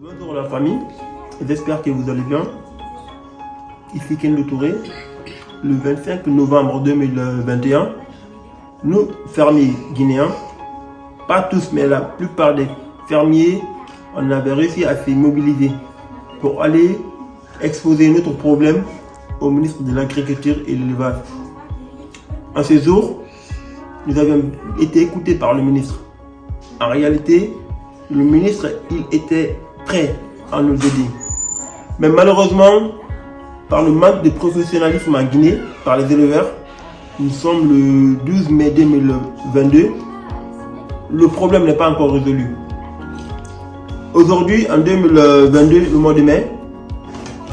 Bonjour la famille, j'espère que vous allez bien. Ici Ken Touré. Le 25 novembre 2021, nous, fermiers guinéens, pas tous mais la plupart des fermiers, on avait réussi à se mobiliser pour aller exposer notre problème au ministre de l'Agriculture et de l'Élevage. En ce jour, nous avions été écoutés par le ministre. En réalité, le ministre, il était prêt à nous aider. Mais malheureusement, par le manque de professionnalisme en Guinée, par les éleveurs, nous sommes le 12 mai 2022, le problème n'est pas encore résolu. Aujourd'hui, en 2022, le mois de mai,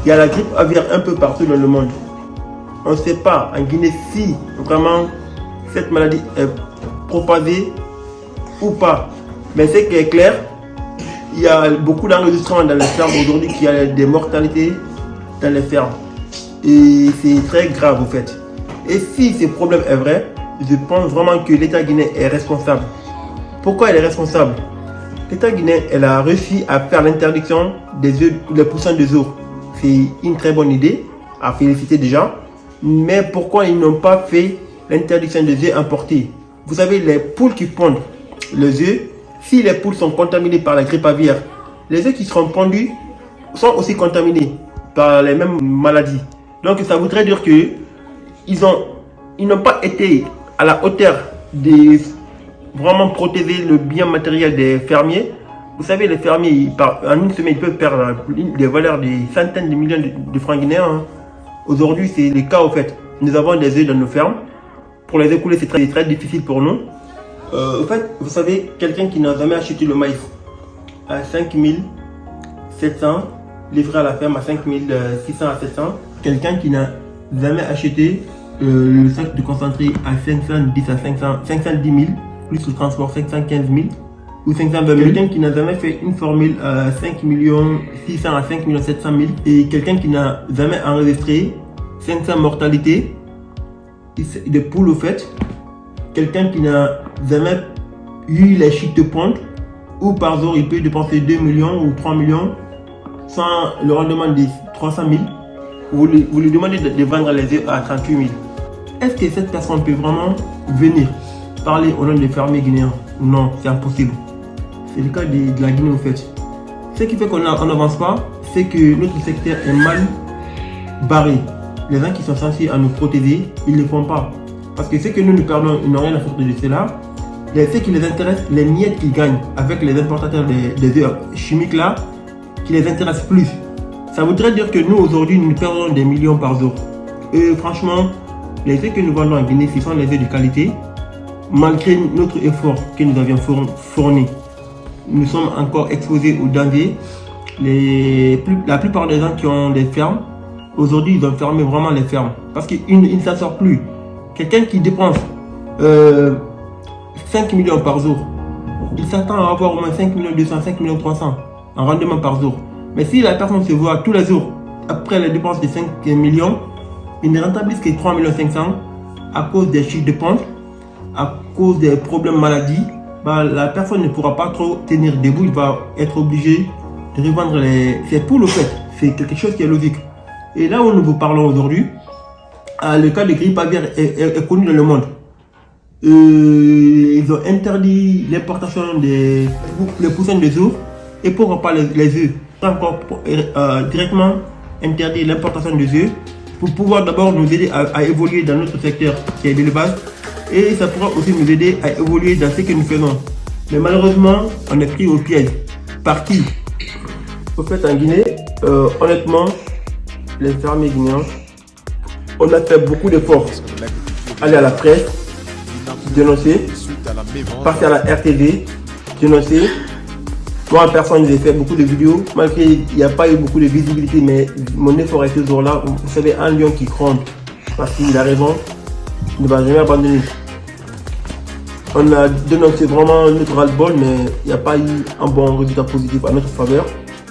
il y a la grippe aviaire un peu partout dans le monde. On ne sait pas en Guinée si vraiment cette maladie est propagée ou pas. Mais ce qui est clair, il y a beaucoup d'enregistrements dans les fermes aujourd'hui qu'il y a des mortalités dans les fermes. Et c'est très grave en fait. Et si ce problème est vrai, je pense vraiment que l'État guinéen est responsable. Pourquoi il est responsable? L'État guinéen a réussi à faire l'interdiction des œufs, les poussins des œufs. C'est une très bonne idée, à féliciter déjà. Mais pourquoi ils n'ont pas fait l'interdiction des œufs importés? Vous savez, les poules qui pondent les œufs, si les poules sont contaminées par la grippe aviaire, les œufs qui seront pondus sont aussi contaminés par les mêmes maladies. Donc ça voudrait dire que ils n'ont pas été à la hauteur de vraiment protéger le bien matériel des fermiers. Vous savez, les fermiers, en une semaine, ils peuvent perdre des valeurs de centaines de millions de francs guinéens. Aujourd'hui, c'est le cas au fait. Nous avons des œufs dans nos fermes. Pour les écouler, c'est très difficile pour nous. En fait, vous savez, quelqu'un qui n'a jamais acheté le maïs à 5700, livré à la ferme à 5600 à 700. Quelqu'un qui n'a jamais acheté le sac de concentré à 510 à 510 000, plus le transport 515 000 ou 520 000. Quelqu'un qui n'a jamais fait une formule à 5 600 à 5 700 000. Et quelqu'un qui n'a jamais enregistré 500 mortalités de poules au fait. Quelqu'un qui n'a jamais eu les chiffres de ponte, ou par jour il peut dépenser 2 millions ou 3 millions sans le rendement de 300 000. Vous lui demandez de vendre les œufs à 38 000. Est-ce que cette personne peut vraiment venir parler au nom des fermiers guinéens? Non, c'est impossible. C'est le cas de la Guinée au fait. Ce qui fait qu'on n'avance pas, c'est que notre secteur est mal barré. Les gens qui sont censés nous protéger, ils ne le font pas. Parce que ce que nous perdons, ils n'ont rien à foutre de cela. Il y a ce qui les intéresse, les miettes qu'ils gagnent avec les importateurs des œufs chimiques là, qui les intéressent plus. Ça voudrait dire que nous aujourd'hui, nous perdons des millions par jour. Et franchement, les œufs que nous vendons en Guinée, ce sont les œufs de qualité. Malgré notre effort que nous avions fourni, nous sommes encore exposés aux dangers. La plupart des gens qui ont des fermes, aujourd'hui, ils ont fermé vraiment les fermes. Parce qu'ils ne s'en sortent plus. Quelqu'un qui dépense 5 millions par jour, il s'attend à avoir au moins 5 200 5 300 en rendement par jour. Mais si la personne se voit tous les jours, après les dépenses de 5 millions, il ne rentabilise que 3 500 000 à cause des chiffres de ponte, à cause des problèmes maladies, la personne ne pourra pas trop tenir debout, il va être obligé de revendre ses poules au fait. C'est quelque chose qui est logique. Et là où nous vous parlons aujourd'hui, le cas de grippe aviaire est connu dans le monde. Ils ont interdit l'importation des poussins des œufs. Et pourquoi pas les œufs? Encore directement interdire l'importation des œufs pour pouvoir d'abord nous aider à évoluer dans notre secteur qui est l'élevage. Et ça pourra aussi nous aider à évoluer dans ce que nous faisons. Mais malheureusement, on est pris au piège. Par qui? Au fait, en Guinée, honnêtement, les fermiers guinéens, on a fait beaucoup d'efforts. Aller à la presse, dénoncer, passer à la RTV, dénoncer. Moi en personne, j'ai fait beaucoup de vidéos, malgré il n'y a pas eu beaucoup de visibilité, mais mon effort est toujours là. Vous savez, un lion qui gronde parce qu'il a raison, il ne va jamais abandonner. On a dénoncé vraiment notre ras-le-bol, mais il n'y a pas eu un bon résultat positif à notre faveur.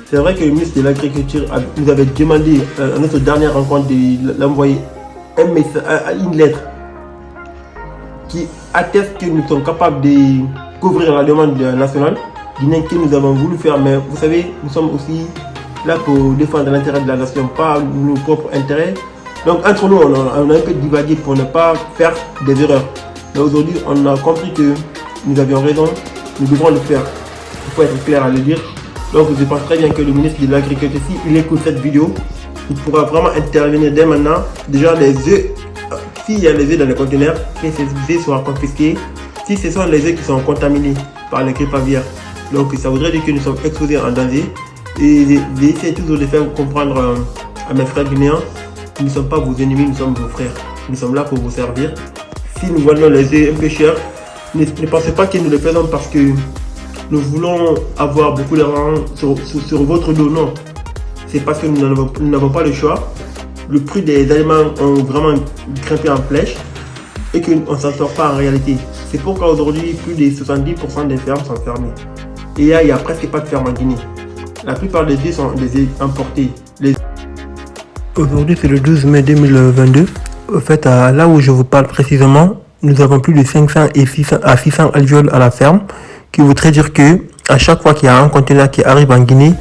C'est vrai que le ministre de l'Agriculture nous avait demandé à notre dernière rencontre de l'envoyer une lettre qui atteste que nous sommes capables de couvrir la demande nationale. guinéens que nous avons voulu faire, mais vous savez, nous sommes aussi là pour défendre l'intérêt de la nation, pas nos propres intérêts. Donc entre nous, on a un peu divagué pour ne pas faire des erreurs. Mais aujourd'hui, on a compris que nous avions raison, nous devrons le faire. Il faut être clair à le dire. Donc je pense très bien que le ministre de l'Agriculture, s'il écoute cette vidéo, il pourra vraiment intervenir dès maintenant. Déjà les œufs, s'il y a les œufs dans les conteneurs, que ces œufs soient confisqués. Si ce sont les œufs qui sont contaminés par la grippe aviaire, donc ça voudrait dire que nous sommes exposés en danger. Et j'essaie toujours de faire comprendre à mes frères guinéens, nous ne sommes pas vos ennemis, nous sommes vos frères. Nous sommes là pour vous servir. Si nous vendons les œufs un peu chers, ne pensez pas que nous le faisons parce que nous voulons avoir beaucoup d'argent sur votre dos, non. C'est parce que nous n'avons pas le choix. Le prix des aliments ont vraiment grimpé en flèche et qu'on ne s'en sort pas en réalité. C'est pourquoi aujourd'hui, plus de 70% des fermes sont fermées. Et il n'y a presque pas de ferme en Guinée. La plupart des œufs sont des œufs importés. Aujourd'hui, c'est le 12 mai 2022. En fait, là où je vous parle précisément, nous avons plus de 500 à 600 alvéoles à la ferme, qui voudrait dire que à chaque fois qu'il y a un conteneur qui arrive en Guinée,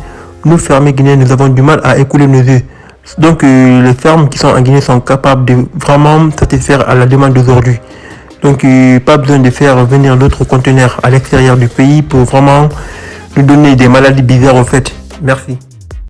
nous fermiers guinéens, nous avons du mal à écouler nos œufs. Donc les fermes qui sont en Guinée sont capables de vraiment satisfaire à la demande d'aujourd'hui. Donc pas besoin de faire venir d'autres conteneurs à l'extérieur du pays pour vraiment nous donner des maladies bizarres en fait. Merci.